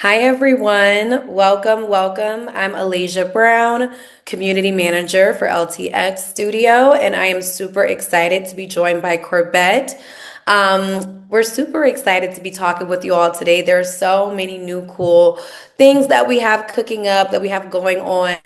Hi, everyone. Welcome, welcome. I'm Alasia Brown, Community Manager for LTX Studio, and I am super excited to be joined by Corbett. We're super excited to be talking with you all today. There are so many new cool things that we have cooking up, that we have going on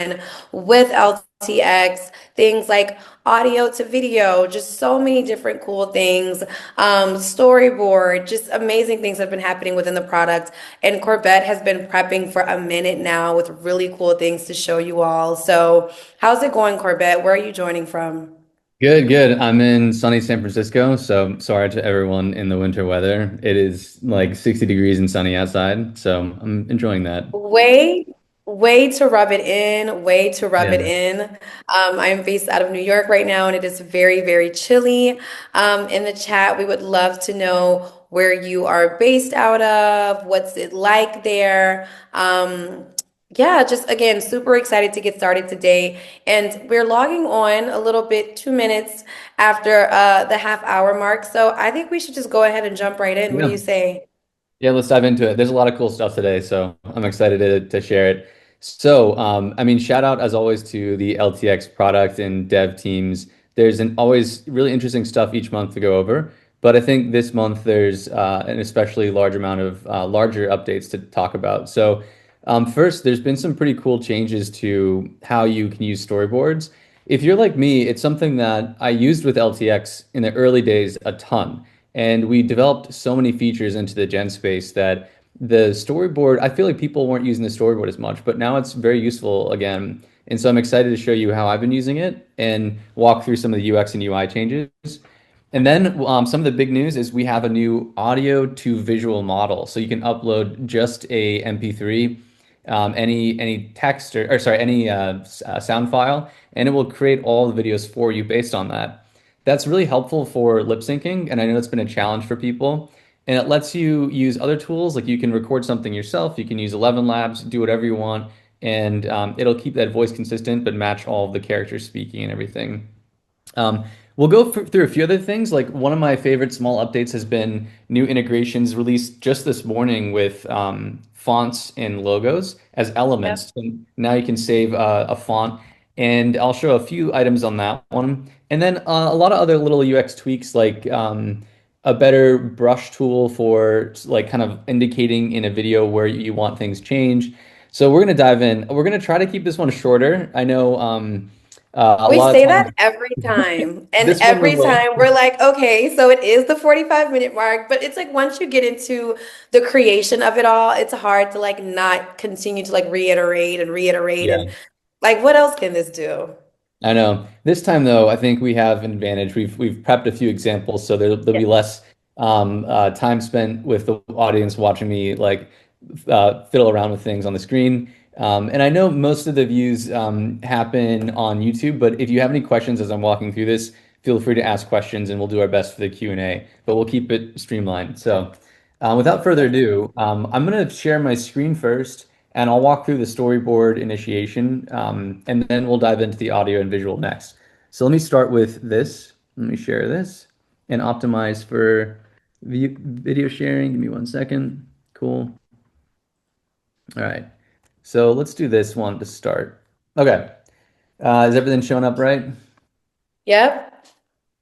with LTX, things like audio to video, just so many different cool things. Storyboard, just amazing things have been happening within the product. And Corbett has been prepping for a minute now with really cool things to show you all. So, how's it going, Corbett? Where are you joining from? Good, good. I'm in sunny San Francisco, so sorry to everyone in the winter weather. It is like 60 degrees and sunny outside, so I'm enjoying that. Way, way to rub it in, way to rub it Yeah. in. I am based out of New York right now, and it is very, very chilly. In the chat, we would love to know where you are based out of, what's it like there. Yeah, just again, super excited to get started today. And we're logging on a little bit, 2 minutes after the half hour mark. So I think we should just go ahead and jump right in. What do you Yeah. say? Yeah, let's dive into it. There's a lot of cool stuff today, so I'm excited to share it. So, I mean, shout out as always to the LTX product and dev teams. There's an always really interesting stuff each month to go over, but I think this month there's an especially large amount of larger updates to talk about. So, first, there's been some pretty cool changes to how you can use storyboards. If you're like me, it's something that I used with LTX in the early days a ton. And we developed so many features into the Gen space that the storyboard, I feel like people weren't using the storyboard as much, but now it's very useful again. And so I'm excited to show you how I've been using it and walk through some of the UX and UI changes. And then some of the big news is we have a new audio to visual model. So you can upload just a MP3, any text or sorry, any sound file, and it will create all the videos for you based on that. That's really helpful for lip syncing, and I know it's been a challenge for people. And it lets you use other tools, like you can record something yourself, you can use 11 Labs, do whatever you want, and it'll keep that voice consistent but match all of the characters speaking and everything. Um, we'll go through a few other things. Like one of my favorite small updates has been new integrations released just this morning with fonts and logos as elements. And now you can save a font, and I'll show a few items on that one. And then a lot of other little UX tweaks, like a better brush tool for like kind of indicating in a video where you want things changed. So we're gonna dive in. We're gonna try to keep this one shorter. I know a We lot of say that times. every time. And This one we every will. time we're like, okay, so it is the 45-minute mark, but it's like once you get into the creation of it all, it's hard to like not continue to like reiterate and reiterate and Yeah, like what else can this do? I know. This time though, I think we have an advantage. We've prepped a few examples, so there'll Yeah. be less time spent with the audience watching me like fiddle around with things on the screen. And I know most of the views happen on YouTube, but if you have any questions as I'm walking through this, feel free to ask questions, and we'll do our best for the Q&A. But we'll keep it streamlined. So, without further ado, I'm going to share my screen first. And I'll walk through the storyboard initiation, and then we'll dive into the audio and visual next. So let me start with this. Let me share this and optimize for video sharing. Give me 1 second. Cool. All right. So let's do this one to start. Okay. Is everything showing up right? Yep.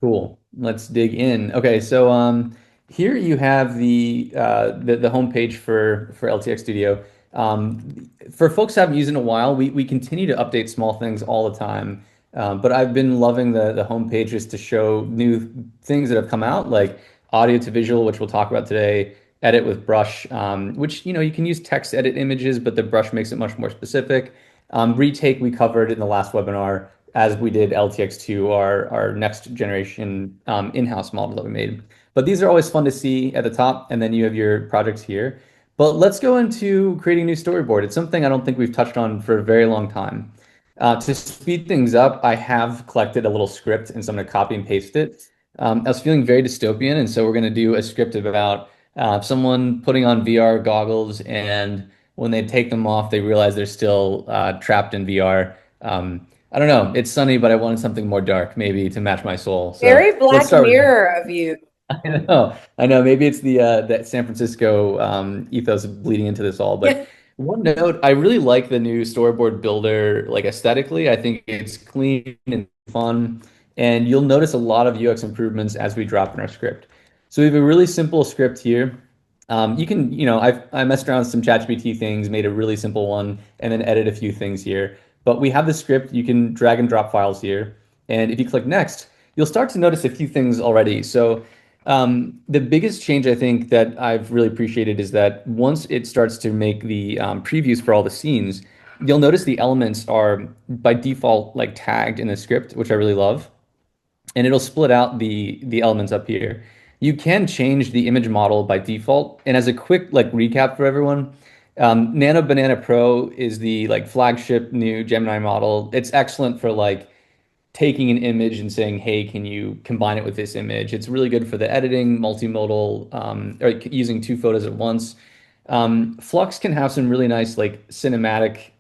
Cool. Let's dig in. Okay, so here you have the homepage for LTX Studio. For folks who haven't used it in a while, we continue to update small things all the time. But I've been loving the homepage just to show new things that have come out, like audio to visual, which we'll talk about today, edit with brush, which you can use text edit images, but the brush makes it much more specific. Retake we covered in the last webinar as we did LTX-2, our next generation in-house model that we made. But these are always fun to see at the top, and then you have your projects here. But let's go into creating a new storyboard. It's something I don't think we've touched on for a very long time. To speed things up, I have collected a little script, and so I'm going to copy and paste it. I was feeling very dystopian, and so we're going to do a script about someone putting on VR goggles, and when they take them off, they realize they're still trapped in VR. I don't know. It's sunny, but I wanted something more dark, maybe to match my soul. So Very let's Black start with that. Mirror of you. I know. Maybe it's the that San Francisco ethos bleeding into this all. But Yeah. one note, I really like the new storyboard builder, like aesthetically. I think it's clean and fun, and you'll notice a lot of UX improvements as we drop in our script. So we have a really simple script here. You can, I messed around with some ChatGPT things, made a really simple one, and then edit a few things here. But we have the script. You can drag and drop files here, and if you click next, you'll start to notice a few things already. So. The biggest change I think that I've really appreciated is that once it starts to make the previews for all the scenes, you'll notice the elements are by default like tagged in the script, which I really love, and it'll split out the elements up here. You can change the image model by default, and as a quick like recap for everyone, Nano Banana Pro is the like flagship new Gemini model. It's excellent for like taking an image and saying, hey, can you combine it with this image? It's really good for the editing, multimodal, or using two photos at once. Flux can have some really nice like cinematic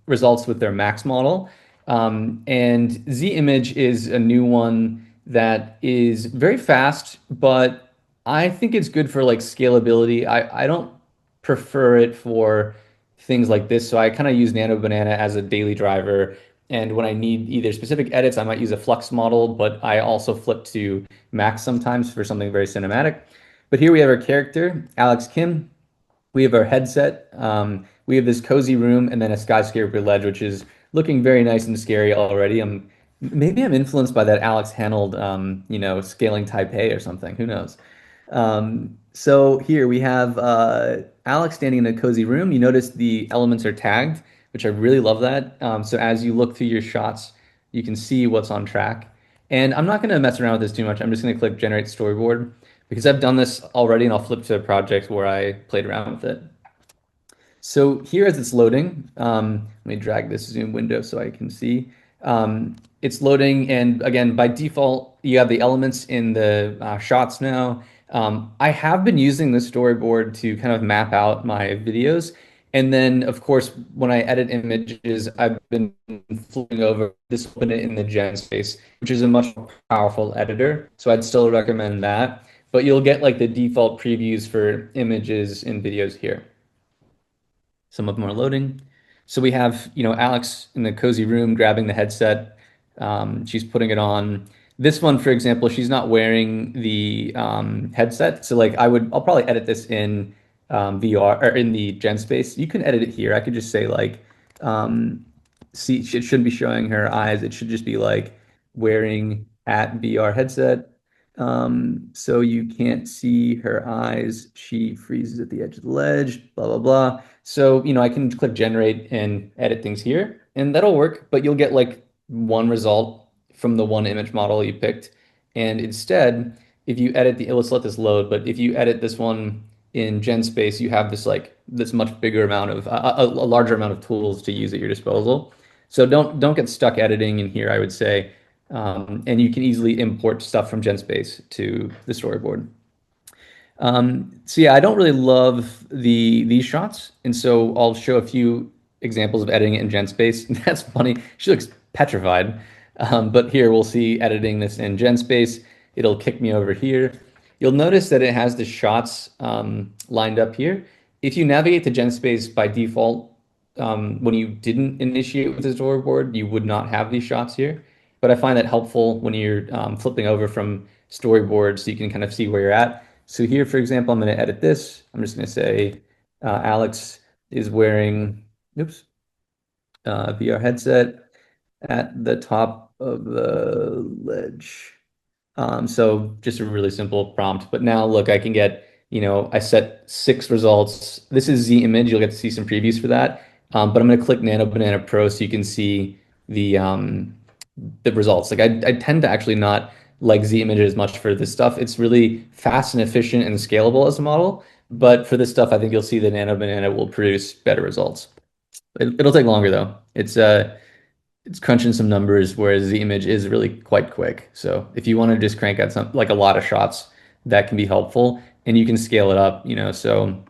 results with their Max model. And Z Image is a new one that is very fast, but I think it's good for like scalability. I don't prefer it for things like this. So I kind of use Nano Banana as a daily driver. And when I need either specific edits, I might use a Flux model, but I also flip to Max sometimes for something very cinematic. But here we have our character, Alex Kim. We have our headset. We have this cozy room and then a skyscraper ledge, which is looking very nice and scary already. Maybe I'm influenced by that Alex Hanold, scaling Taipei or something. Who knows? So here we have Alex standing in a cozy room. You notice the elements are tagged, which I really love that. So as you look through your shots, you can see what's on track. And I'm not going to mess around with this too much. I'm just going to click Generate Storyboard because I've done this already, and I'll flip to a project where I played around with it. So here as it's loading, let me drag this zoom window so I can see. It's loading, and again, by default, you have the elements in the shots now. I have been using the storyboard to kind of map out my videos. And then, of course, when I edit images, I've been flipping over this, open it in the gen space, which is a much more powerful editor. So I'd still recommend that. But you'll get like the default previews for images and videos here. Some of them are loading. So we have, Alex in the cozy room grabbing the headset. She's putting it on. This one, for example, she's not wearing the headset. So like I'll probably edit this in VR or in the Gen space. You can edit it here. I could just say like, see, it shouldn't be showing her eyes. It should just be like wearing at VR headset. So you can't see her eyes. She freezes at the edge of the ledge, blah, blah, blah. So, I can click generate and edit things here, and that'll work, but you'll get like one result from the one image model you picked. And instead, if you edit let's let this load, but if you edit this one in GenSpace, you have this much bigger amount of a larger amount of tools to use at your disposal. So don't get stuck editing in here, I would say. And you can easily import stuff from GenSpace to the storyboard. So yeah, I don't really love these shots, and so I'll show a few examples of editing it in GenSpace. That's funny. She looks petrified. But here we'll see editing this in GenSpace. It'll kick me over here. You'll notice that it has the shots lined up here. If you navigate to GenSpace by default, when you didn't initiate with the storyboard, you would not have these shots here. But I find that helpful when you're flipping over from storyboard so you can kind of see where you're at. So here, for example, I'm going to edit this. I'm just going to say Alex is wearing, oops, VR headset at the top of the ledge. So just a really simple prompt. But now look, I can get, I set 6 results. This is Z image. You'll get to see some previews for that. But I'm going to click Nano Banana Pro so you can see the results. Like I tend to actually not like Z image as much for this stuff. It's really fast and efficient and scalable as a model. But for this stuff, I think you'll see the Nano Banana will produce better results. It'll take longer though. It's crunching some numbers, whereas the image is really quite quick. So if you want to just crank out some like a lot of shots, that can be helpful, and you can scale it up. So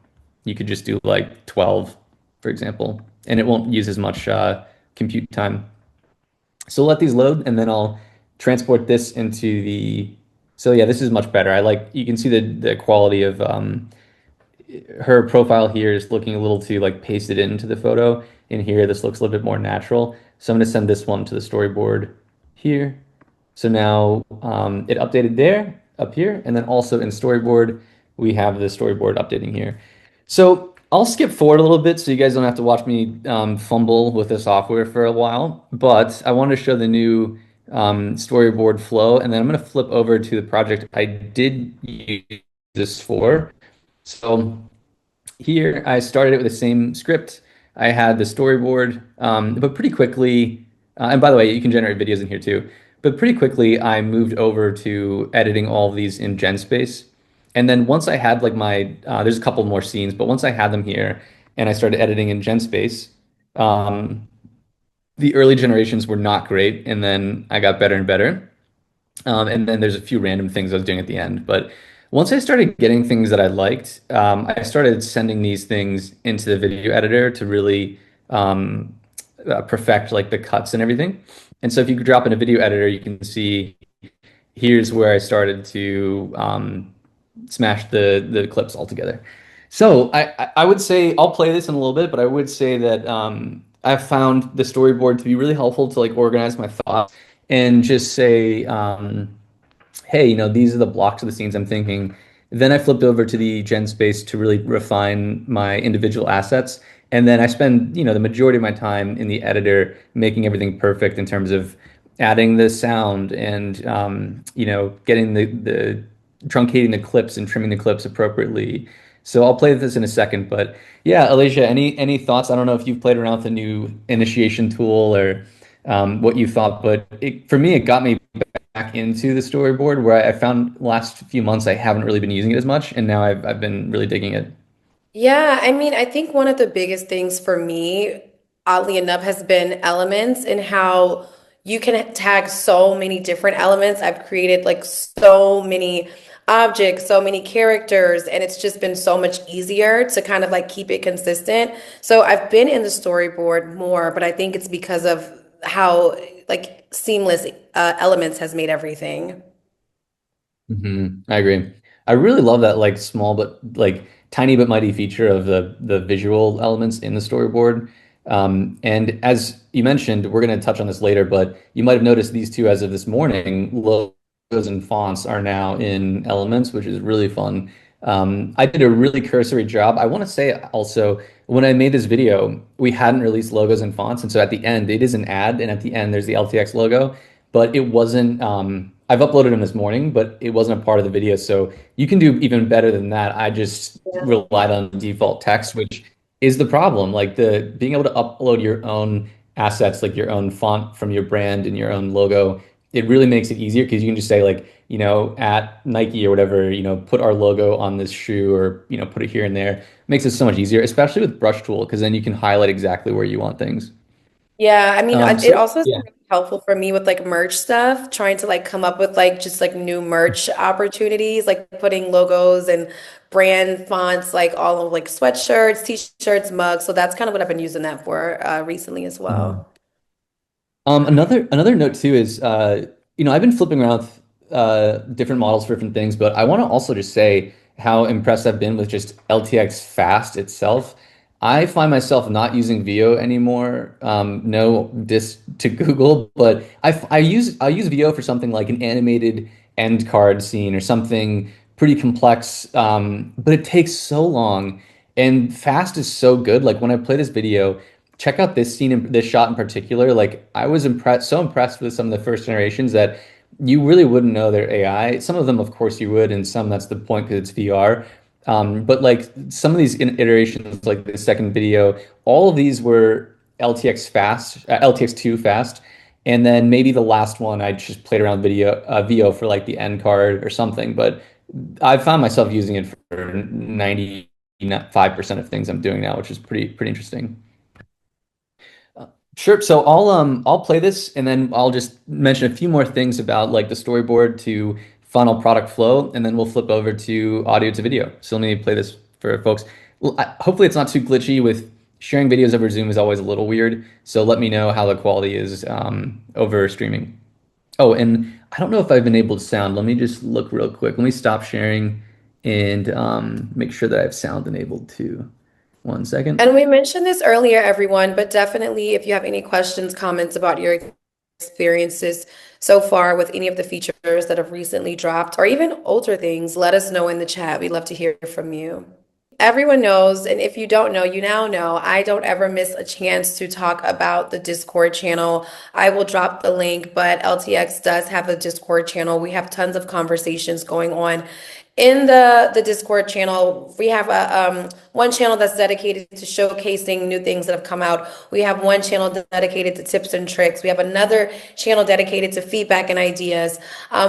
you could just do like 12, for example, and it won't use as much compute time. So let these load, and then I'll transport this into the So yeah, this is much better. I like you can see the quality of her profile here is looking a little too like pasted into the photo. In here, this looks a little bit more natural. So I'm going to send this one to the storyboard here. So now it updated there, up here, and then also in storyboard, we have the storyboard updating here. So I'll skip forward a little bit so you guys don't have to watch me fumble with the software for a while. But I wanted to show the new storyboard flow, and then I'm going to flip over to the project I did use this for. So here I started it with the same script. I had the storyboard, but pretty quickly, and by the way, you can generate videos in here too. But pretty quickly, I moved over to editing all of these in GenSpace. And then once I had like there's a couple more scenes, but once I had them here and I started editing in GenSpace, um, the early generations were not great. And then I got better and better. And then there's a few random things I was doing at the end. But once I started getting things that I liked, I started sending these things into the video editor to really um, perfect like the cuts and everything. And so if you drop in a video editor, you can see here's where I started to smash the clips all together. So I would say I'll play this in a little bit, but I would say that I've found the storyboard to be really helpful to like organize my thoughts and just say, hey, these are the blocks of the scenes I'm thinking. Then I flipped over to the gen space to really refine my individual assets. And then I spend, the majority of my time in the editor making everything perfect in terms of adding the sound and, getting the truncating the clips and trimming the clips appropriately. So I'll play this in a second, but yeah, Alicia, any thoughts? I don't know if you've played around with the new initiation tool or what you thought, but for me, it got me back into the storyboard where I found last few months I haven't really been using it as much, and now I've been really digging it. Yeah, I mean, I think one of the biggest things for me, oddly enough, has been elements and how you can tag so many different elements. I've created like so many objects, so many characters, and it's just been so much easier to kind of like keep it consistent. So I've been in the storyboard more, but I think it's because of how like seamless elements has made everything. I agree. I really love that like small but like tiny but mighty feature of the visual elements in the storyboard. And as you mentioned, we're going to touch on this later, but you might have noticed these two as of this morning, logos and fonts are now in Elements, which is really fun. I did a really cursory job. I want to say also when I made this video, we hadn't released logos and fonts, and so at the end it is an ad, and at the end there's the LTX logo, but it wasn't. I've uploaded them this morning, but it wasn't a part of the video. So you can do even better than that. I just relied on default text, which is the problem. Like the being able to upload your own assets, like your own font from your brand and your own logo, it really makes it easier because you can just say like, at Nike or whatever, put our logo on this shoe or, put it here and there. Makes it so much easier, especially with Brush Tool, because then you can highlight exactly where you want things. Yeah, I mean, it So also has yeah. been really helpful for me with like merch stuff, trying to like come up with like just like new merch opportunities, like putting logos and brand fonts like all of like sweatshirts, t-shirts, mugs. So that's kind of what I've been using that for recently as Mhm. well. Another note too is I've been flipping around with, different models for different things, but I want to also just say how impressed I've been with just LTX Fast itself. I find myself not using VO anymore. No diss to Google, but I use VO for something like an animated end card scene or something pretty complex. But it takes so long, and Fast is so good. Like when I play this video check out this scene this shot in particular. Like I was so impressed with some of the first generations that you really wouldn't know they're AI. Some of them, of course, you would, and some that's the point because it's VR. But like some of these iterations, like the second video, all of these were LTX fast, LTX2 fast, and then maybe the last one I just played around VO for like the end card or something. But I found myself using it for 95% of things I'm doing now, which is pretty interesting. Sure. So I'll play this and then I'll just mention a few more things about like the storyboard to final product flow, and then we'll flip over to audio to video. So let me play this for folks. Hopefully it's not too glitchy. With sharing videos over Zoom is always a little weird. So let me know how the quality is over streaming. Oh, and I don't know if I've enabled sound. Let me just look real quick. Let me stop sharing and make sure that I have sound enabled too. One second. And we mentioned this earlier, everyone, but definitely if you have any questions, comments about your experiences so far with any of the features that have recently dropped, or even older things, let us know in the chat. We'd love to hear from you. Everyone knows, and if you don't know, you now know, I don't ever miss a chance to talk about the Discord channel. I will drop the link, but LTX does have a Discord channel. We have tons of conversations going on in the Discord channel. We have a one channel that's dedicated to showcasing new things that have come out. We have one channel dedicated to tips and tricks. We have another channel dedicated to feedback and ideas.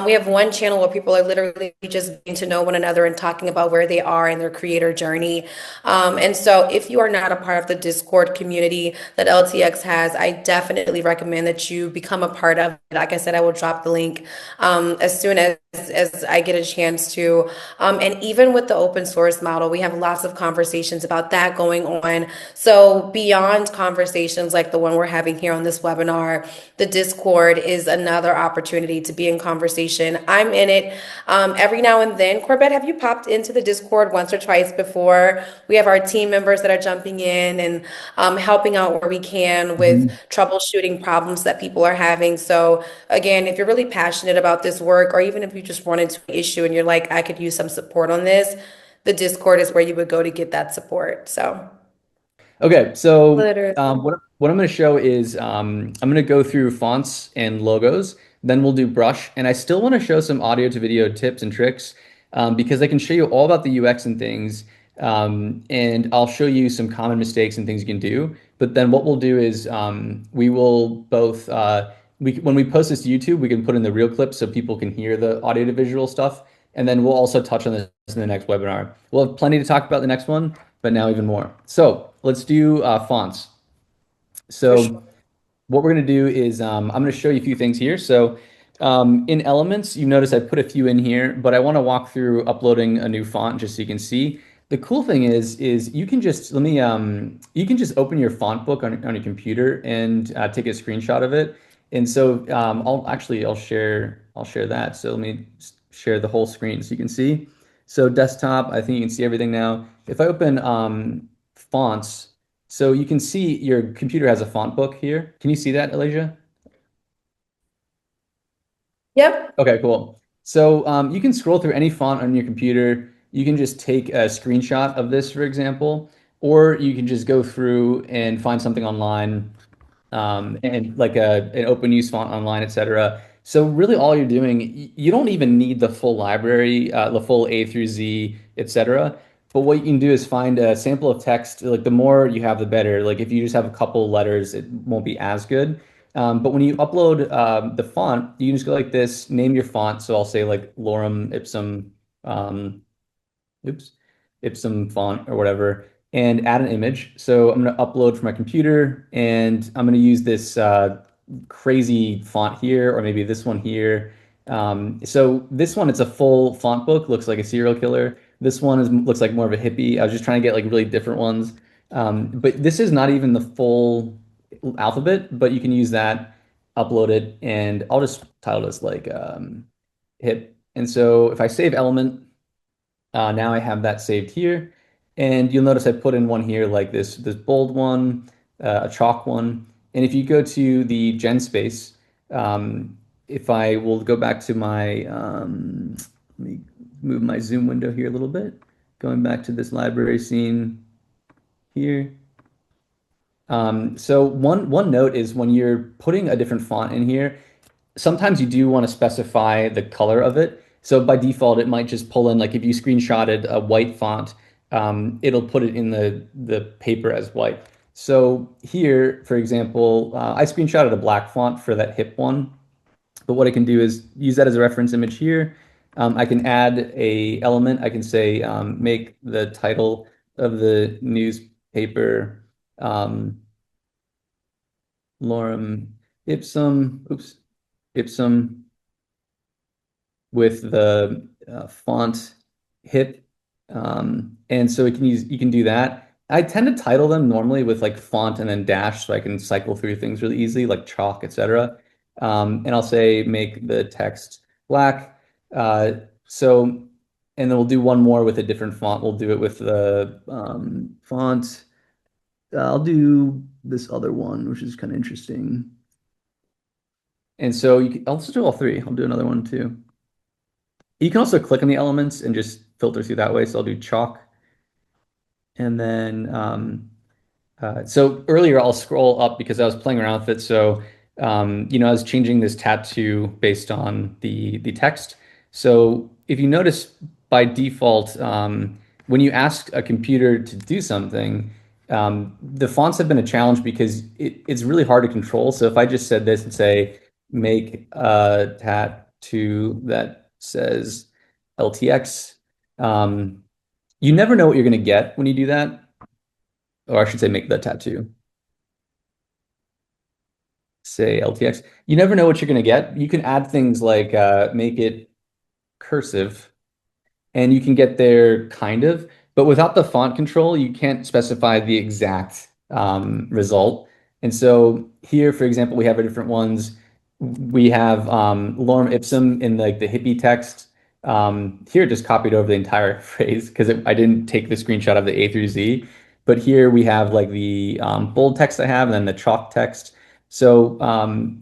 We have one channel where people are literally just getting to know one another and talking about where they are in their creator journey. And so if you are not a part of the Discord community that LTX has, I definitely recommend that you become a part of it. Like I said, I will drop the link as soon as I get a chance to. And even with the open source model, we have lots of conversations about that going on. So beyond conversations like the one we're having here on this webinar, the Discord is another opportunity to be in conversation. I'm in it every now and then. Corbett, have you popped into the Discord once or twice before? We have our team members that are jumping in and helping out where we can with Mhm. troubleshooting problems that people are having. So again, if you're really passionate about this work, or even if you just run into an issue and you're like, I could use some support on this, the Discord is where you would go to get that support. So Okay, so literally. what I'm going to show is I'm going to go through fonts and logos, then we'll do brush, and I still want to show some audio to video tips and tricks because I can show you all about the UX and things, and I'll show you some common mistakes and things you can do. But then what we'll do is we will both when we post this to YouTube, we can put in the real clips so people can hear the audio to visual stuff, and then we'll also touch on this in the next webinar. We'll have plenty to talk about the next one, but now even more. So let's do fonts. For sure. So what we're going to do is I'm going to show you a few things here. So in Elements, you notice I put a few in here, but I want to walk through uploading a new font just so you can see. The cool thing is you can just you can just open your font book on your computer and take a screenshot of it. And so I'll share that. So let me share the whole screen so you can see. So desktop, I think you can see everything now. If I open fonts, so you can see your computer has a font book here. Can you see that, Elijah? Yep. Okay, cool. So you can scroll through any font on your computer. You can just take a screenshot of this, for example, or you can just go through and find something online and like an open use font online, etc. So really all you're doing, you don't even need the full library, the full A through Z, etc. But what you can do is find a sample of text. Like the more you have, the better. Like if you just have a couple letters, it won't be as good. But when you upload the font, you can just go like this, name your font. So I'll say like Lorem Ipsum. Um, oops, Ipsum font or whatever, and add an image. So I'm going to upload from my computer, and I'm going to use this crazy font here, or maybe this one here. So this one, it's a full font book, looks like a serial killer. This one looks like more of a hippie. I was just trying to get like really different ones. But this is not even the full alphabet, but you can use that, upload it, and I'll just title this like hip. And so if I save element, now I have that saved here. And you'll notice I put in one here like this bold one, a chalk one. And if you go to the gen space, if I will go back to my, let me move my zoom window here a little bit, going back to this library scene here. So one note is when you're putting a different font in here, sometimes you do want to specify the color of it. So by default, it might just pull in, like if you screenshotted a white font, it'll put it in the paper as white. So here, for example, I screenshotted a black font for that hip one. But what I can do is use that as a reference image here. I can add a element. I can say make the title of the newspaper lorem ipsum. Oops, ipsum with the font hip. And so you can do that. I tend to title them normally with like font and then dash so I can cycle through things really easily, like chalk, etc. And I'll say make the text black. Uh, so, and then we'll do one more with a different font. We'll do it with the font. I'll do this other one, which is kind of interesting. And so I'll just do all three. I'll do another one too. You can also click on the elements and just filter through that way. So I'll do chalk. And then so earlier I'll scroll up because I was playing around with it. So I was changing this tattoo based on the text. So if you notice by default, when you ask a computer to do something, the fonts have been a challenge because it's really hard to control. So if I just said this and say make a tattoo that says LTX, you never know what you're going to get when you do that, or I should say make the tattoo. Say LTX. You never know what you're going to get. You can add things like make it cursive, and you can get there kind of, but without the font control, you can't specify the exact result. And so here, for example, we have our different ones. We have lorem ipsum in like the hippie text. Here, just copied over the entire phrase because I didn't take the screenshot of the A through Z. But here we have like the bold text I have, and then the chalk text. So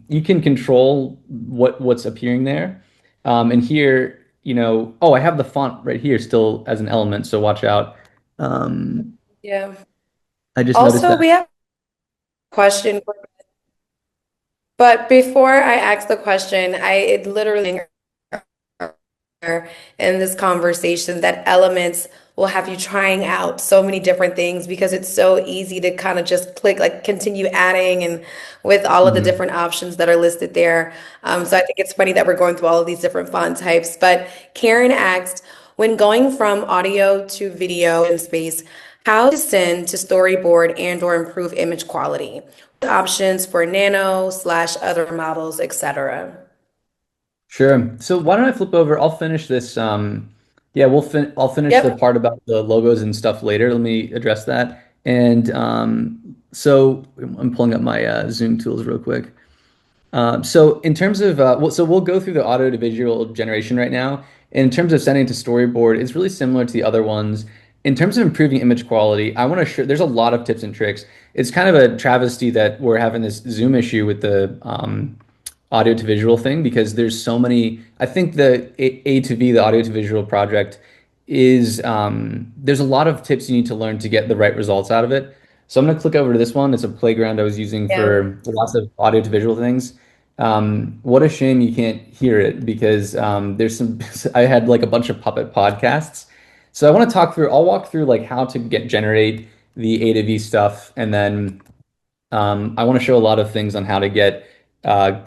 you can control what's appearing there. And here, oh, I have the font right here still as an element, so watch out. Um, Yeah. I just noticed Also, that. we have a question, but before I ask the question, I it literally in this conversation that elements will have you trying out so many different things because it's so easy to kind of just click like continue adding and with all of the Mhm. different options that are listed there. So I think it's funny that we're going through all of these different font types. But Karen asked, when going from audio to video in space, how to send to storyboard and or improve image quality? Options for nano slash other models, etc. Sure. So why don't I flip over? I'll finish this. Yeah, I'll finish the Yep. part about the logos and stuff later. Let me address that. And so I'm pulling up my Zoom tools real quick. So in terms of so we'll go through the audio to visual generation right now. In terms of sending to storyboard, it's really similar to the other ones. In terms of improving image quality, I want to share. There's a lot of tips and tricks. It's kind of a travesty that we're having this Zoom issue with the audio to visual thing because there's so many. I think the A to V, the audio to visual project, is there's a lot of tips you need to learn to get the right results out of it. So I'm going to click over to this one. It's a playground I was using Yeah. for lots of audio to visual things. What a shame you can't hear it because there's some. I had like a bunch of puppet podcasts, so I want to talk through. I'll walk through like how to generate the A to V stuff, and then I want to show a lot of things on how to get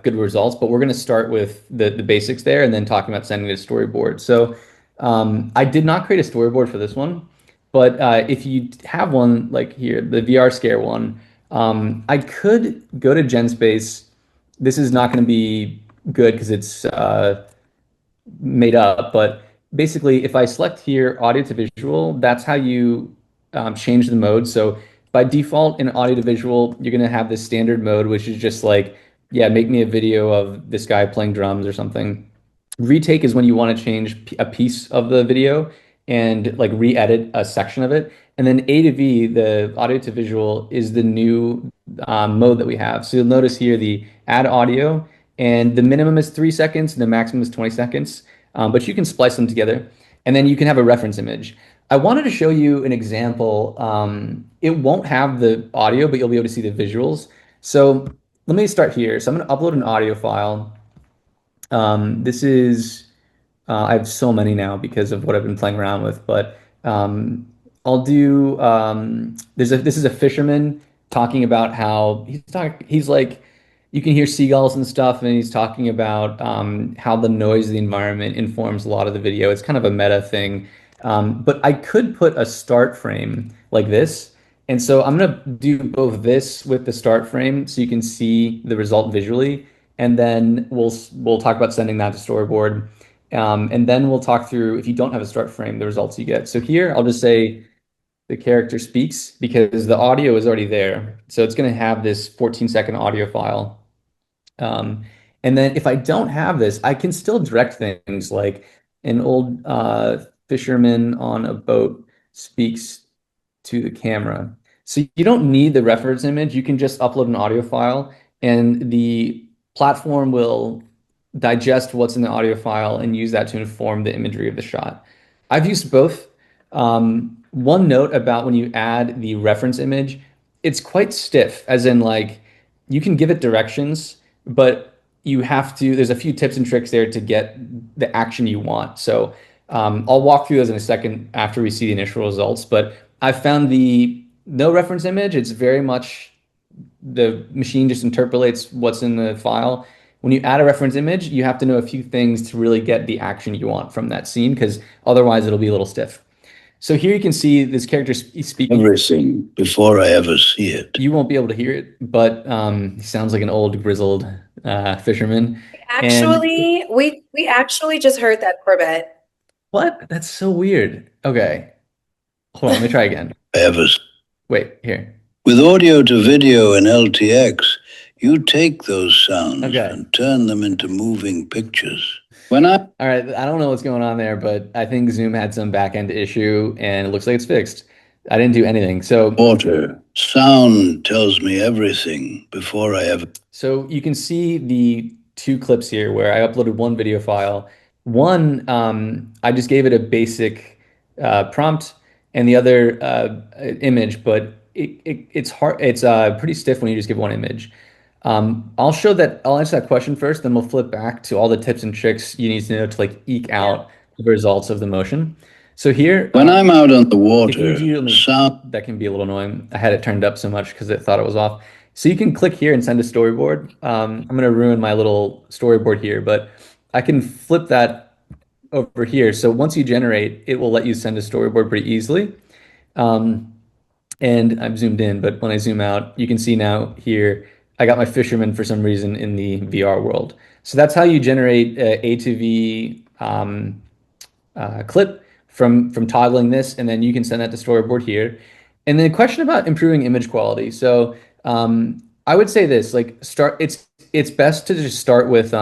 good results, but we're going to start with the basics there and then talking about sending it to storyboard. So I did not create a storyboard for this one, but if you have one like here, the VR scare one, I could go to GenSpace. This is not going to be good because it's made up, but basically, if I select here audio to visual, that's how you change the mode. So by default in audio to visual, you're gonna have this standard mode, which is just like, yeah, make me a video of this guy playing drums or something. Retake is when you want to change a piece of the video and like re-edit a section of it. And then A to V, the audio to visual, is the new mode that we have. So you'll notice here the add audio, and the minimum is 3 seconds, and the maximum is 20 seconds. But you can splice them together, and then you can have a reference image. I wanted to show you an example. It won't have the audio, but you'll be able to see the visuals. So let me start here. So I'm going to upload an audio file. This is I have so many now because of what I've been playing around with, but I'll do this is a fisherman talking about how he's like you can hear seagulls and stuff, and he's talking about how the noise of the environment informs a lot of the video. It's kind of a meta thing. But I could put a start frame like this. And so I'm gonna do both this with the start frame so you can see the result visually, and then we'll talk about sending that to storyboard. And then we'll talk through, if you don't have a start frame, the results you get. So here, I'll just say the character speaks because the audio is already there. So it's going to have this 14-second audio file. Um, And then if I don't have this, I can still direct things like an old fisherman on a boat speaks to the camera. So you don't need the reference image. You can just upload an audio file, and the platform will digest what's in the audio file and use that to inform the imagery of the shot. I've used both. One note about when you add the reference image, it's quite stiff, as in like you can give it directions, but you have to, there's a few tips and tricks there to get the action you want. So I'll walk through those in a second after we see the initial results, but I found the no reference image, it's very much the machine just interpolates what's in the file. When you add a reference image, you have to know a few things to really get the action you want from that scene, because otherwise it'll be a little stiff. So here you can see this character speaking. Everything before I ever see it. You won't be able to hear it, but he sounds like an old grizzled fisherman. And We actually just heard that, Corbett. what? That's so weird. Okay, hold on, let me try again. Ever. Wait, here. With audio to video in LTX, you take those sounds Okay. and turn them into moving pictures. When I All right, I don't know what's going on there, but I think Zoom had some back-end issue and it looks like it's fixed. I didn't do anything. water, sound tells me everything before I ever. So you can see the two clips here where I uploaded one video file. One, I just gave it a basic prompt, and the other image, but it's hard. It's pretty stiff when you just give one image. I'll show that. I'll answer that question first, then we'll flip back to all the tips and tricks you need to know to like eke Yeah. out the results of the motion. So here, When I'm out on the if you water, usually, sound. that can be a little annoying. I had it turned up so much because it thought it was off. So you can click here and send a storyboard. I'm going to ruin my little storyboard here, but I can flip that over here. So once you generate, it will let you send a storyboard pretty easily. Um, and I'm zoomed in, but when I zoom out, you can see now here, I got my fisherman for some reason in the VR world. So that's how you generate A to V clip from toggling this, and then you can send that to storyboard here. And then a question about improving image quality. So I would say this, like start. It's best to just start with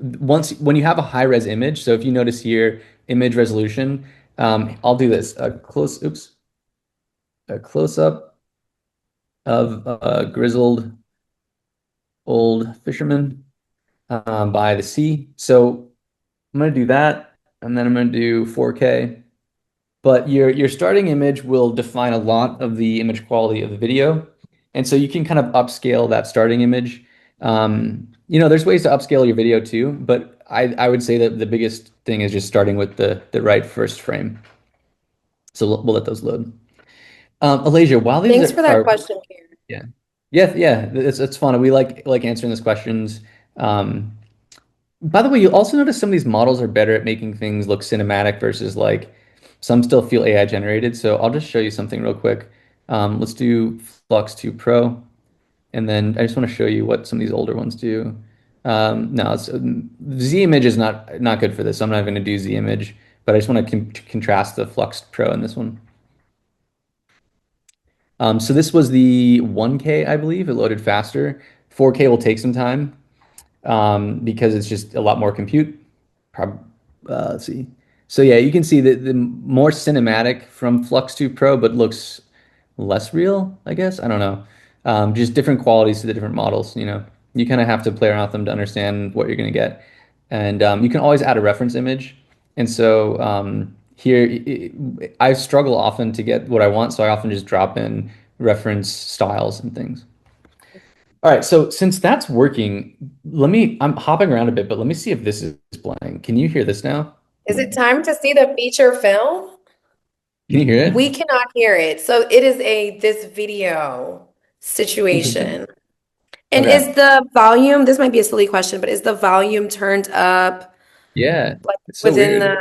once when you have a high res image. So if you notice here, image resolution. I'll do this a close up of a grizzled old fisherman by the sea. So I'm gonna do that, and then I'm gonna do 4K. But your starting image will define a lot of the image quality of the video. And so you can kind of upscale that starting image. There's ways to upscale your video too, but I would say that the biggest thing is just starting with the right first frame. So we'll let those load. Alasia, while these Thanks for that are question, Karen. yeah. Yeah, it's fun. We like answering these questions. Um, by the way, you'll also notice some of these models are better at making things look cinematic versus like some still feel AI generated. So I'll just show you something real quick. Let's do FLUX 2 Pro, and then I just want to show you what some of these older ones do. No, Z image is not good for this. So I'm not going to do Z image, but I just want to contrast the FLUX Pro in this one. So this was the 1K, I believe. It loaded faster. 4K will take some time because it's just a lot more compute. Let's see. So yeah, you can see the more cinematic from FLUX 2 Pro, but looks less real, I guess. I don't know. Just different qualities to the different models. You kind of have to play around with them to understand what you're going to get. And you can always add a reference image. And so here, I struggle often to get what I want, so I often just drop in reference styles and things. All right, so since that's working, I'm hopping around a bit, but let me see if this is playing. Can you hear this now? Is it time to see the feature film? Can you hear it? We cannot hear it. So it is this video Interesting. situation. And is Okay. the volume, this might be a silly question, but is the volume turned up Yeah, like it's so within weird.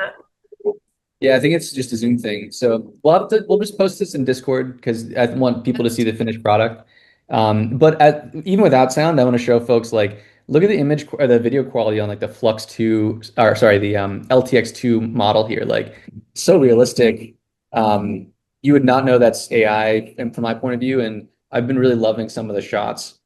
the, Yeah, I think it's just a Zoom thing. So we'll just post this in Discord because I want people to see the finished product. But even without sound, I want to show folks like look at the image or the video quality on like the Flux 2 or sorry, the LTX2 model here. Like so realistic. You would not know that's AI and from my point of view, and I've been really loving some of the shots.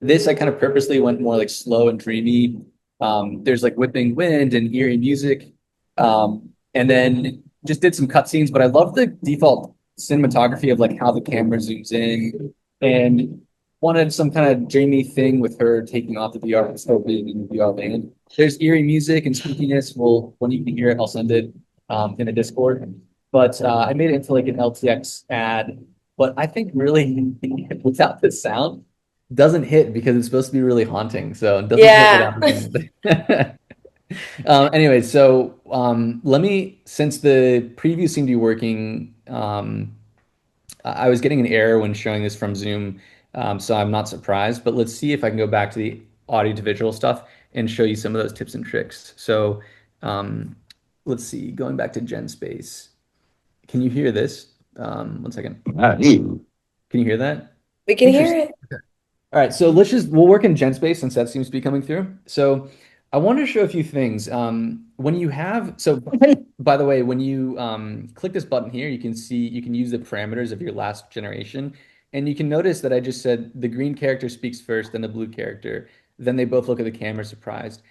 This I kind of purposely went more like slow and dreamy. There's like whipping wind and eerie music. And then just did some cutscenes, but I love the default cinematography of like how the camera zooms in and wanted some kind of dreamy thing with her taking off the VR and still being in the VR land. There's eerie music and spookiness. Well, when you can hear it, I'll send it in a Discord. But I made it into like an LTX ad. But I think really without the sound, doesn't hit because it's supposed to be really haunting. So it doesn't hit Yeah. without the sound. Anyway, so let me, since the preview seemed to be working, I was getting an error when showing this from Zoom, so I'm not surprised. But let's see if I can go back to the audio to visual stuff and show you some of those tips and tricks. So let's see, going back to GenSpace. Can you hear this? One second. Can you hear that? We can hear Interesting. it. All right, so we'll work in GenSpace since that seems to be coming through. So I wanted to show a few things. When you have, so by the way, when you click this button here, you can use the parameters of your last generation. And you can notice that I just said the green character speaks first, then the blue character. Then they both look at the camera surprised.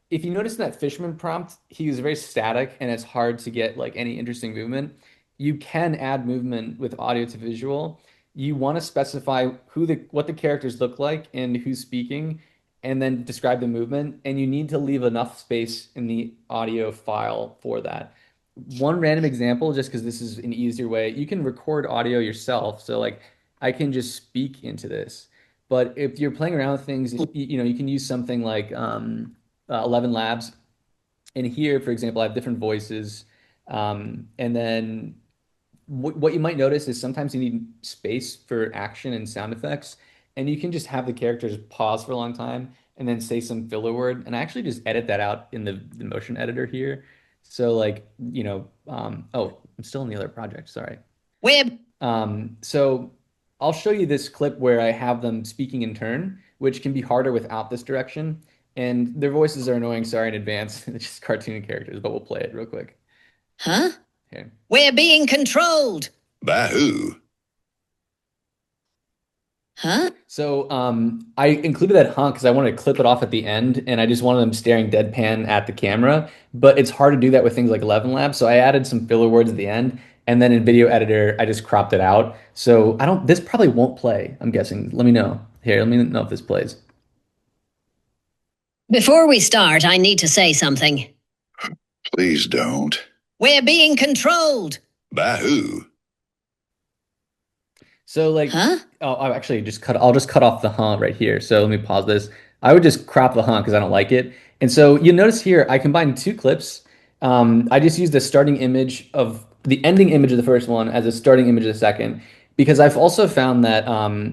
If you notice in that Fishman prompt, he was very static and it's hard to get like any interesting movement. You can add movement with audio to visual. You want to specify what the characters look like and who's speaking, and then describe the movement. And you need to leave enough space in the audio file for that. One random example, just because this is an easier way, you can record audio yourself. So like I can just speak into this. But if you're playing around with things, you can use something like 11 Labs. And here, for example, I have different voices. And then what you might notice is sometimes you need space for action and sound effects. And you can just have the characters pause for a long time and then say some filler word. And I actually just edit that out in the motion editor here. So like, oh, I'm still in the other project, sorry. Web. So I'll show you this clip where I have them speaking in turn, which can be harder without this direction. And their voices are annoying, sorry in advance. It's just cartoon characters, but we'll play it real quick. Huh? Okay. We're being controlled. By who? Huh? So I included that honk because I wanted to clip it off at the end, and I just wanted them staring deadpan at the camera. But it's hard to do that with things like 11 Labs, so I added some filler words at the end, and then in Video Editor, I just cropped it out. So I don't. This probably won't play, I'm guessing. Let me know. Here, let me know if this plays. Before we start, I need to say something. Please don't. We're being controlled. By who? So like, Huh? oh, I'll just cut off the huh right here. So let me pause this. I would just crop the huh because I don't like it. And so you notice here, I combined two clips. I just used the starting image of the ending image of the first one as a starting image of the second, because I've also found that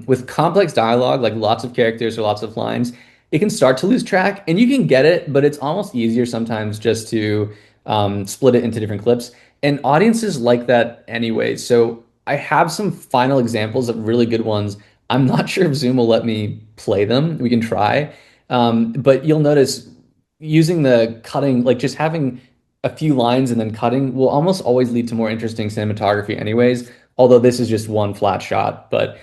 with complex dialogue, like lots of characters or lots of lines, it can start to lose track and you can get it, but it's almost easier sometimes just to split it into different clips. And audiences like that anyway. So I have some final examples of really good ones. I'm not sure if Zoom will let me play them. We can try. But you'll notice using the cutting, like just having a few lines and then cutting will almost always lead to more interesting cinematography anyways. Although this is just one flat shot, but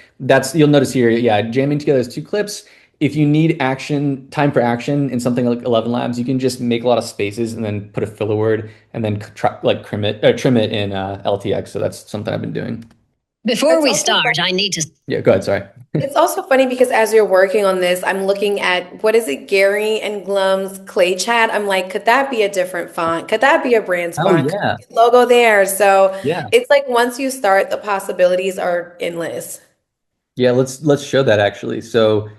you'll notice here, yeah, jamming together those two clips. If you need action, time for action in something like 11 Labs, you can just make a lot of spaces and then put a filler word and then trim it in LTX. So that's something I've been doing. Before It's we also start, funny. I need to. Yeah, go ahead. Sorry. It's also funny because as you're working on this, I'm looking at what is it, Gary and Glum's Clay Chat. I'm like, could that be a different font? Could that be a brand Oh font? Could yeah, that be a logo there? So yeah, it's like once you start, the possibilities are endless. yeah. Let's show that actually. So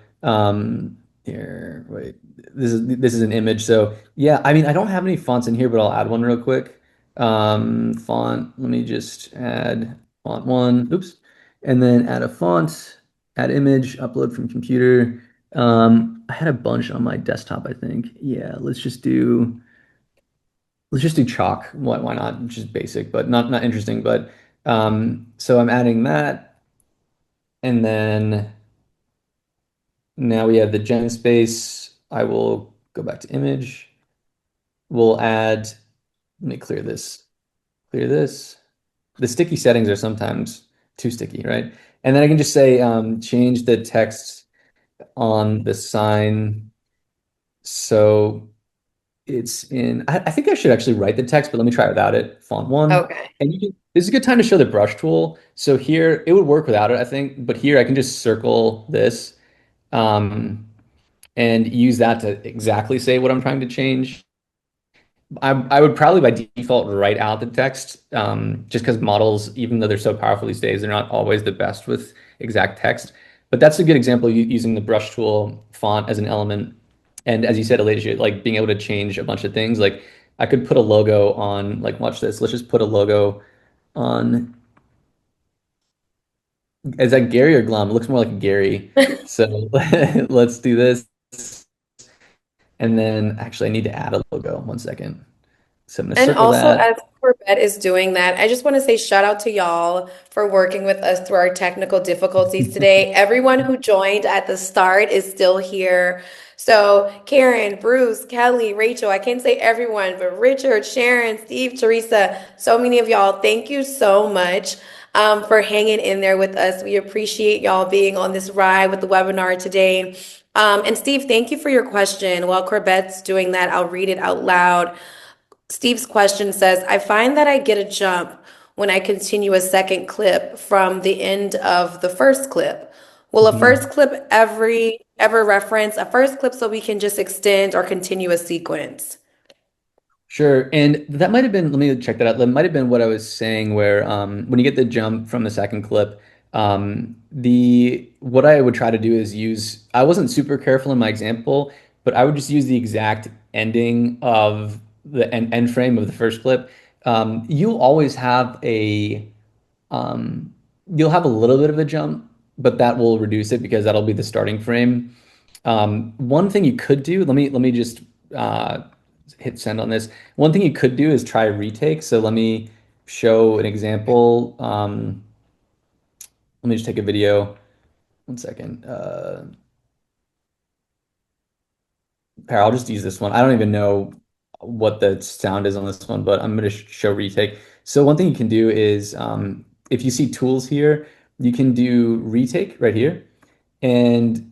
here, wait. This is an image. So yeah, I mean, I don't have any fonts in here, but I'll add one real quick. Font. Let me just add font one. Oops, and then add a font. Add image. Upload from computer. I had a bunch on my desktop, I think. Yeah, let's just do chalk. Why not? Just basic, but not interesting. But so I'm adding that, and then now we have the gen space. I will go back to image. We'll add. Let me clear this. Clear this. The sticky settings are sometimes too sticky, right? And then I can just say change the text on the sign. So it's in, I think I should actually write the text, but let me try without it. Font one. Okay. And this is a good time to show the brush tool. So here, it would work without it, I think, but here I can just circle this and use that to exactly say what I'm trying to change. I would probably by default write out the text, just because models, even though they're so powerful these days, they're not always the best with exact text. But that's a good example using the brush tool font as an element. And as you said, Alicia, like being able to change a bunch of things. Like I could put a logo on, like watch this. Let's just put a logo on. Is that Gary or Glum? It looks more like Gary. So let's do this. And then actually I need to add a logo. One second. So I'm gonna And circle also, that. as Corbett is doing that, I just want to say shout out to y'all for working with us through our technical difficulties today. Everyone who joined at the start is still here. So, Karen, Bruce, Kelly, Rachel, I can't say everyone, but Richard, Sharon, Steve, Teresa, so many of y'all, thank you so much for hanging in there with us. We appreciate y'all being on this ride with the webinar today. And Steve, thank you for your question. While Corbett's doing that, I'll read it out loud. Steve's question says, I find that I get a jump when I continue a second clip from the end of the first clip. Will a first Mhm. clip ever reference a first clip so we can just extend or continue a sequence? Sure. And that might have been, let me check that out. That might have been what I was saying where when you get the jump from the second clip, the what I would try to do is use, I wasn't super careful in my example, but I would just use the exact ending of the end frame of the first clip. You'll always have um, you'll have a little bit of a jump, but that will reduce it because that'll be the starting frame. One thing you could do, let me just uh, hit send on this. One thing you could do is try a retake. So let me show an example. Let me just take a video. One second. Here, I'll just use this one. I don't even know what the sound is on this one, but I'm going to show retake. So one thing you can do is if you see tools here, you can do retake right here. And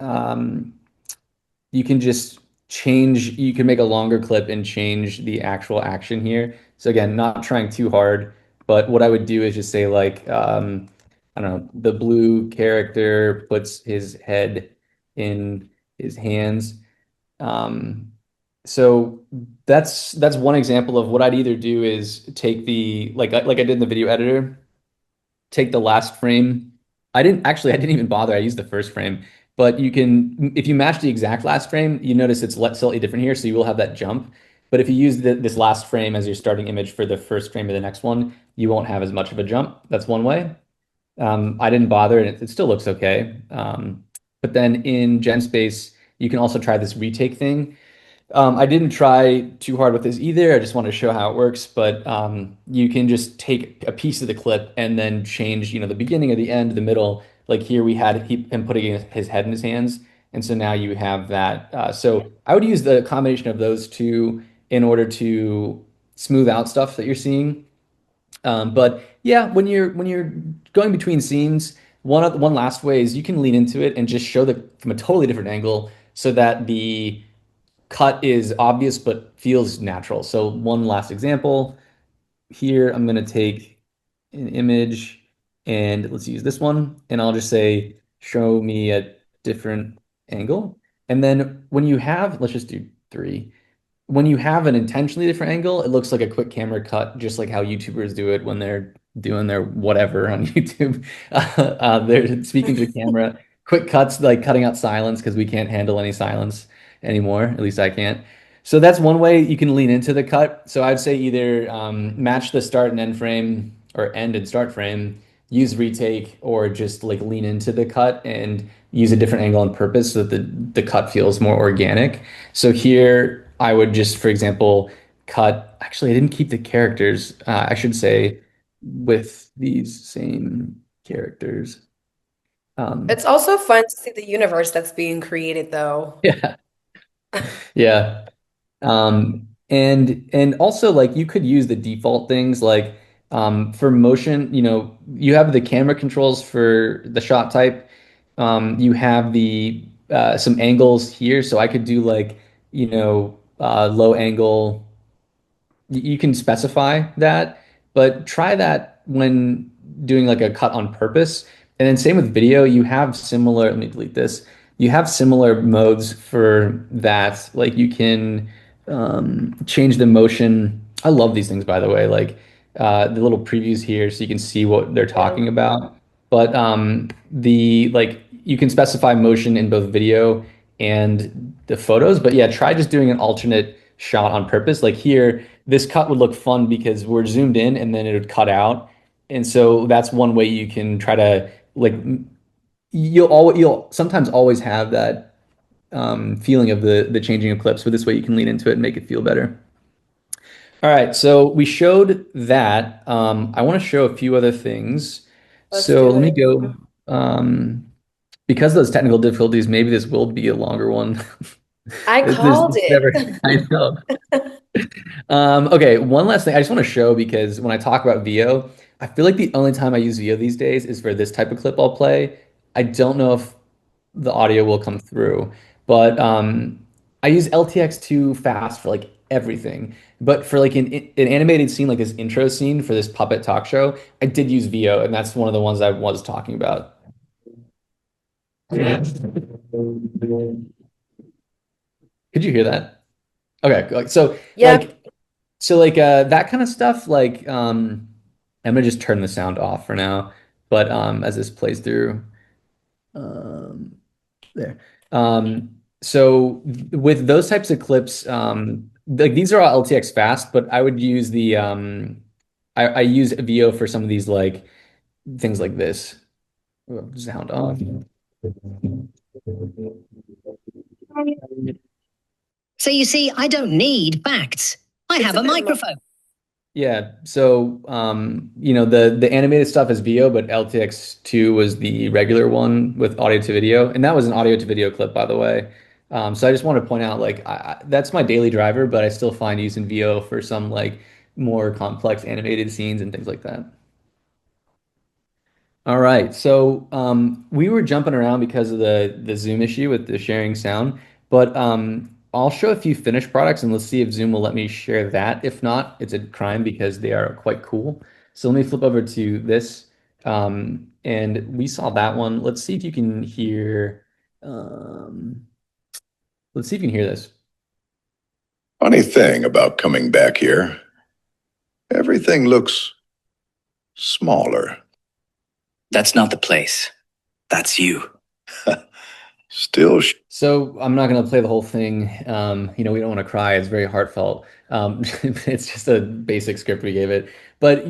you can just change, you can make a longer clip and change the actual action here. So again, not trying too hard, but what I would do is just say like, I don't know, the blue character puts his head in his hands. Um, so that's one example of what I'd either do is take the like I did in the video editor, take the last frame. I didn't even bother. I used the first frame, but you can, if you match the exact last frame, you notice it's slightly different here. So you will have that jump. But if you use this last frame as your starting image for the first frame of the next one, you won't have as much of a jump. That's one way. I didn't bother and it still looks okay. But then in GenSpace, you can also try this retake thing. I didn't try too hard with this either. I just wanted to show how it works, but you can just take a piece of the clip and then change, the beginning or the end, the middle. Like here we had him putting his head in his hands, and so now you have that. So I would use the combination of those two in order to smooth out stuff that you're seeing. But yeah, when you're going between scenes, one last way is you can lean into it and just show the from a totally different angle so that the cut is obvious but feels natural. So one last example here, I'm going to take an image and let's use this one and I'll just say, show me a different angle. And then when you have, let's just do three. When you have an intentionally different angle, it looks like a quick camera cut, just like how YouTubers do it when they're doing their whatever on YouTube. They're speaking to the camera, quick cuts, like cutting out silence because we can't handle any silence anymore. At least I can't. So that's one way you can lean into the cut. So I'd say either match the start and end frame or end and start frame, use retake, or just like lean into the cut and use a different angle on purpose so that the cut feels more organic. So here I would just, for example, cut. Actually, I didn't keep the characters. I should say with these same characters. Um, It's also fun to see the universe that's being created, though. yeah, yeah. And also like you could use the default things like for motion, you have the camera controls for the shot type. You have the some angles here. So I could do like, low angle. You can specify that, but try that when doing like a cut on purpose. And then same with video, you have similar, let me delete this. You have similar modes for that. Like you can change the motion. I love these things, by the way, like the little previews here so you can see what they're talking about. But the like you can specify motion in both video and the photos. But yeah, try just doing an alternate shot on purpose. Like here, this cut would look fun because we're zoomed in and then it would cut out. And so that's one way you can try to like you'll sometimes always have that feeling of the changing of clips, but this way you can lean into it and make it feel better. All right, so we showed that. I want to show a few other things. Let's So do let me it. go. Because of those technical difficulties, maybe this will be a longer one. I called This never, it. I know. Okay, one last thing I just want to show because when I talk about VO, I feel like the only time I use VO these days is for this type of clip I'll play. I don't know if the audio will come through, but I use LTX-2 fast for like everything. But for like an animated scene like this intro scene for this puppet talk show, I did use VO, and that's one of the ones I was talking about. Could you hear that? Okay, Yep. that kind of stuff, like I'm gonna just turn the sound off for now. But as this plays through, um there. So with those types of clips, like these are all LTX fast, but I would use the I use VO for some of these like things like this. Oh, sound off. So you see, I don't need facts. I It's have a a bit much. microphone. Yeah, so the animated stuff is VO, but LTX-2 was the regular one with audio to video, and that was an audio to video clip, by the way. So I just want to point out, like, that's my daily driver, but I still find using VO for some like more complex animated scenes and things like that. All right. So we were jumping around because of the Zoom issue with the sharing sound, but I'll show a few finished products and let's see if Zoom will let me share that. If not, it's a crime because they are quite cool. So let me flip over to this. And we saw that one. Let's see if you can hear. Um, let's see if you can hear this. Funny thing about coming back here, everything looks smaller. That's not the place. That's you. Still, So I'm not going to play the whole thing. We don't want to cry. It's very heartfelt. It's just a basic script we gave it. But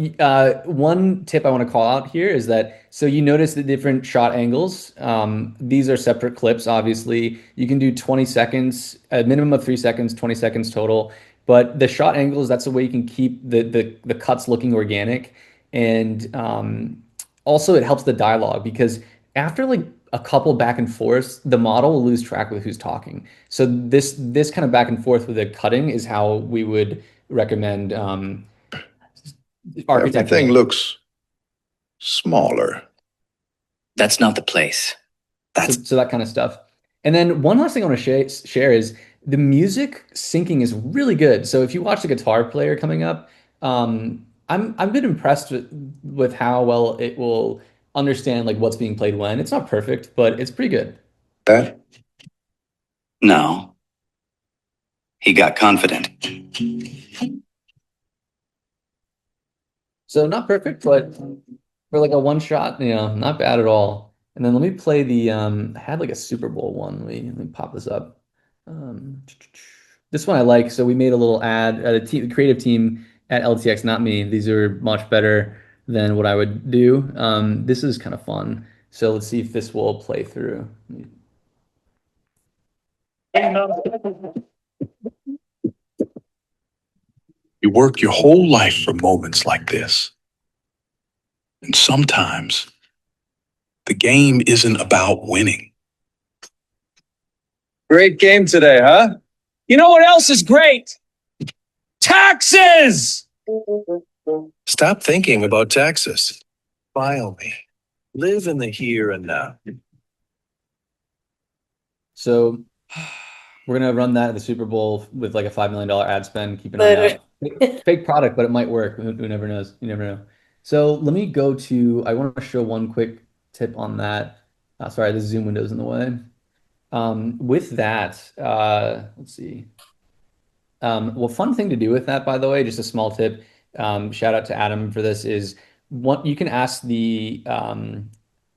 one tip I want to call out here is that so you notice the different shot angles. These are separate clips, obviously. You can do 20 seconds, a minimum of 3 seconds, 20 seconds total. But the shot angles, that's the way you can keep the cuts looking organic. And also, it helps the dialogue because after like a couple back and forths, the model will lose track with who's talking. So this kind of back and forth with the cutting is how we would recommend everything architecture. looks smaller. That's not the place. So that kind of stuff. And then one last thing I want to share is the music syncing is really good. So if you watch the guitar player coming up, I've been impressed with how well it will understand like what's being played when. It's not perfect, but it's pretty good. That No. He got confident. So not perfect, but for like a one shot, not bad at all. And then let me play the I had like a Super Bowl one. Let me pop this up. Um, this one I like. So we made a little ad, the creative team at LTX, not me. These are much better than what I would do. This is kind of fun. So let's see if this will play through. You work your whole life for moments like this. And sometimes the game isn't about winning. Great game today, huh? You know what else is great? Taxes! Stop thinking about taxes. File me. Live in the here and now. So we're gonna run that at the Super Bowl with like a $5 million ad spend. Keep an eye Literally. out. Fake product, but it might work. Who never knows? You never know. So let me go to. I want to show one quick tip on that. Sorry, the Zoom window's in the way. With that, let's see. Well, fun thing to do with that, by the way, just a small tip. Shout out to Adam for this. Is what you can ask the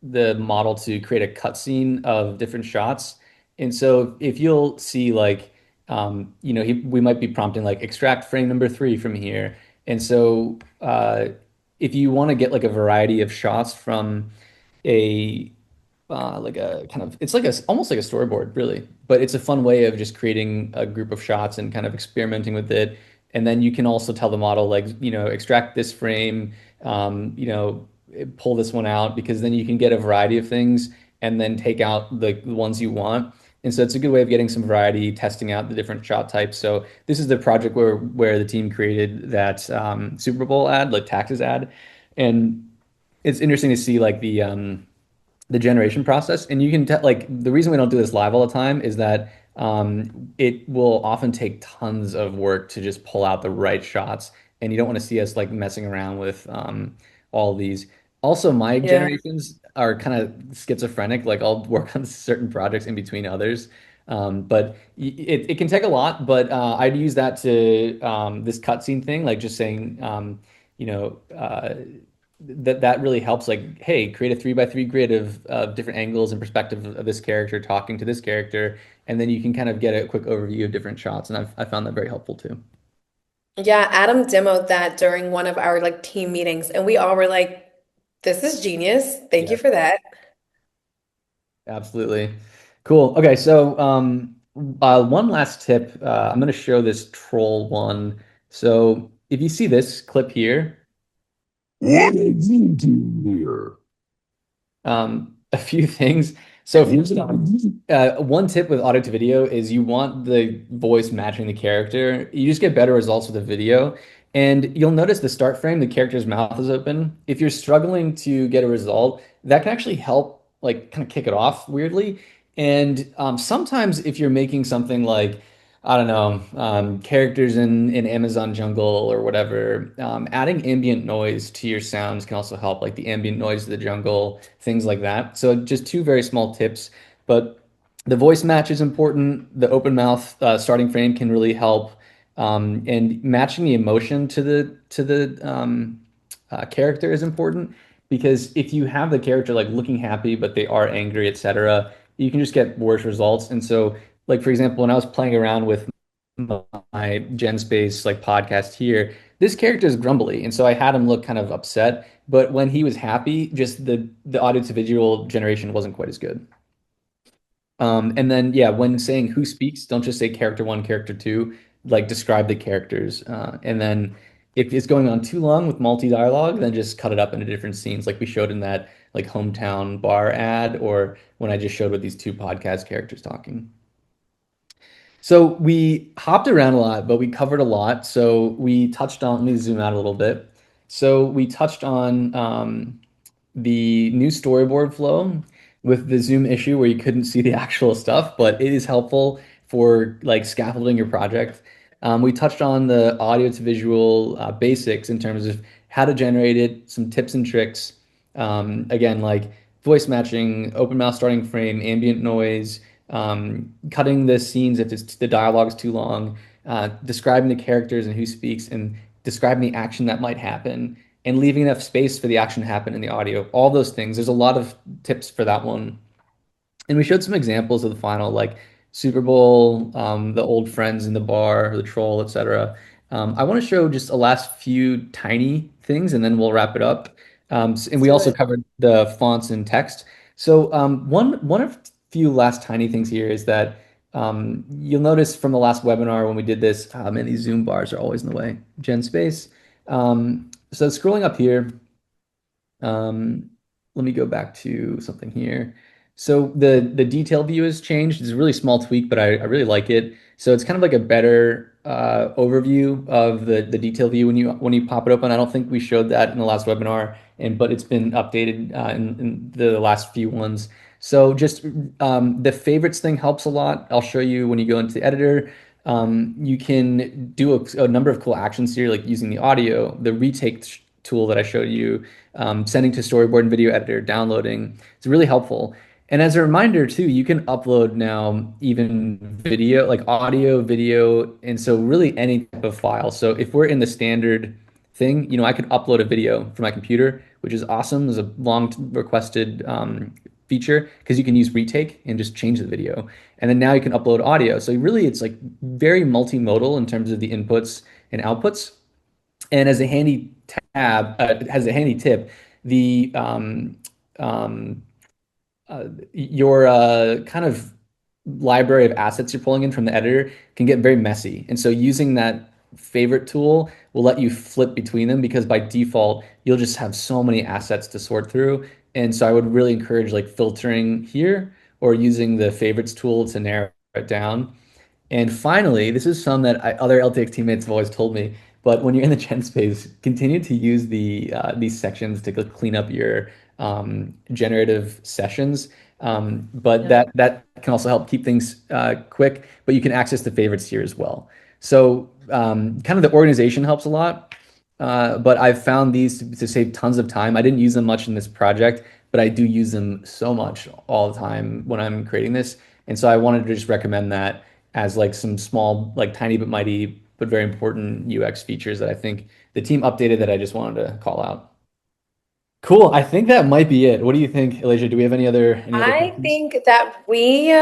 model to create a cutscene of different shots, and so if you'll see like we might be prompting like extract frame number 3 from here, and so if you want to get like a variety of shots from a like a kind of it's like a almost like a storyboard really, but it's a fun way of just creating a group of shots and kind of experimenting with it. And then you can also tell the model like extract this frame, pull this one out, because then you can get a variety of things and then take out the ones you want. And so it's a good way of getting some variety, testing out the different shot types. So this is the project where the team created that Super Bowl ad, like taxes ad, and it's interesting to see like the generation process. And you can tell, like, the reason we don't do this live all the time is that it will often take tons of work to just pull out the right shots. And you don't want to see us like messing around with all these. Also, my Yeah. generations are kind of schizophrenic. Like, I'll work on certain projects in between others. But it can take a lot. But I'd use that to this cutscene thing, like just saying, you know, uh, that really helps, like, hey, create a 3 by 3 grid of different angles and perspective of this character talking to this character, and then you can kind of get a quick overview of different shots, and I found that very helpful too. Yeah, Adam demoed that during one of our like team meetings, and we all were like, "This is genius. Thank you Yeah, for that." absolutely. Cool. Okay, so one last tip. I'm going to show this troll one. So if you see this clip here, What did you do here? a few things. So first off, one tip with audio to video is you want the voice matching the character. You just get better results with the video. And you'll notice the start frame, the character's mouth is open. If you're struggling to get a result, that can actually help, like, kind of kick it off weirdly. And sometimes if you're making something like, I don't know, characters in Amazon jungle or whatever, adding ambient noise to your sounds can also help, like the ambient noise of the jungle, things like that. So just two very small tips, but the voice match is important. The open mouth starting frame can really help, and matching the emotion to the character is important, because if you have the character like looking happy but they are angry, etc., you can just get worse results. And so, like, for example, when I was playing around with my Gen Space like podcast here, this character is grumbly, and so I had him look kind of upset. But when he was happy, just the audio to visual generation wasn't quite as good. And then yeah, when saying who speaks, don't just say character one, character two. Like, describe the characters. And then if it's going on too long with multi-dialogue, then just cut it up into different scenes, like we showed in that like hometown bar ad, or when I just showed with these two podcast characters talking. So we hopped around a lot, but we covered a lot. So we touched on, let me zoom out a little bit. So we touched on the new storyboard flow with the Zoom issue where you couldn't see the actual stuff, but it is helpful for like scaffolding your project. We touched on the audio to visual basics in terms of how to generate it, some tips and tricks. Again, like voice matching, open mouth starting frame, ambient noise, cutting the scenes if the dialogue's too long, describing the characters and who speaks, and describing the action that might happen, and leaving enough space for the action to happen in the audio. All those things. There's a lot of tips for that one. And we showed some examples of the final, like Super Bowl, the old friends in the bar, the troll, etc. I want to show just a last few tiny things, and then we'll wrap it up. And Let's we do also it. covered the fonts and text. So one of few last tiny things here is that you'll notice from the last webinar when we did this, man, these Zoom bars are always in the way. Gen Space. So scrolling up here, um, let me go back to something here. So the detail view has changed. It's a really small tweak, but I really like it. So it's kind of like a better overview of the detail view when you pop it open. I don't think we showed that in the last webinar, and but it's been updated in the last few ones. So just the favorites thing helps a lot. I'll show you when you go into the editor. You can do a number of cool actions here, like using the audio, the retake tool that I showed you, sending to storyboard and video editor, downloading. It's really helpful. And as a reminder too, you can upload now even video, like audio, video, and so really any type of file. So if we're in the standard thing, I could upload a video from my computer, which is awesome. There's a long requested feature because you can use retake and just change the video. And then now you can upload audio. So really it's like very multimodal in terms of the inputs and outputs. And as a handy has a handy tip, the your kind of library of assets you're pulling in from the editor can get very messy. And so using that favorite tool will let you flip between them because by default, you'll just have so many assets to sort through. And so I would really encourage like filtering here or using the favorites tool to narrow it down. And finally, this is some that other LTX teammates have always told me, but when you're in the gen space, continue to use these sections to clean up your generative sessions. But that can also help keep things quick, but you can access the favorites here as well. So kind of the organization helps a lot, but I've found these to save tons of time. I didn't use them much in this project, but I do use them so much all the time when I'm creating this. And so I wanted to just recommend that as like some small, like tiny but mighty, but very important UX features that I think the team updated that I just wanted to call out. Cool. I think that might be it. What do you think, Elijah? Do we have any other I questions? think that we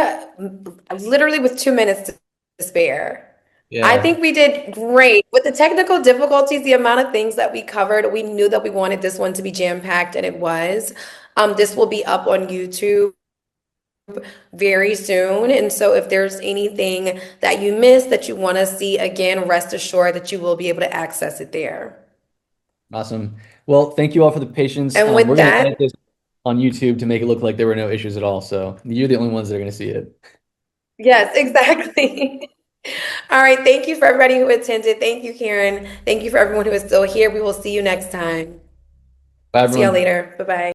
literally with 2 minutes to spare. I Yeah. think we did great. With the technical difficulties, the amount of things that we covered, we knew that we wanted this one to be jam-packed, and it was. This will be up on YouTube very soon. And so if there's anything that you missed that you want to see again, rest assured that you will be able to access it there. Awesome. Well, thank you all for the patience. And We're with going to edit that, this on YouTube to make it look like there were no issues at all. So you're the only ones that are going to see it. yes, exactly. All right. Thank you for everybody who attended. Thank you, Karen. Thank you for everyone who is still here. We will see you next time. Bye, See y'all everyone. later. Bye bye.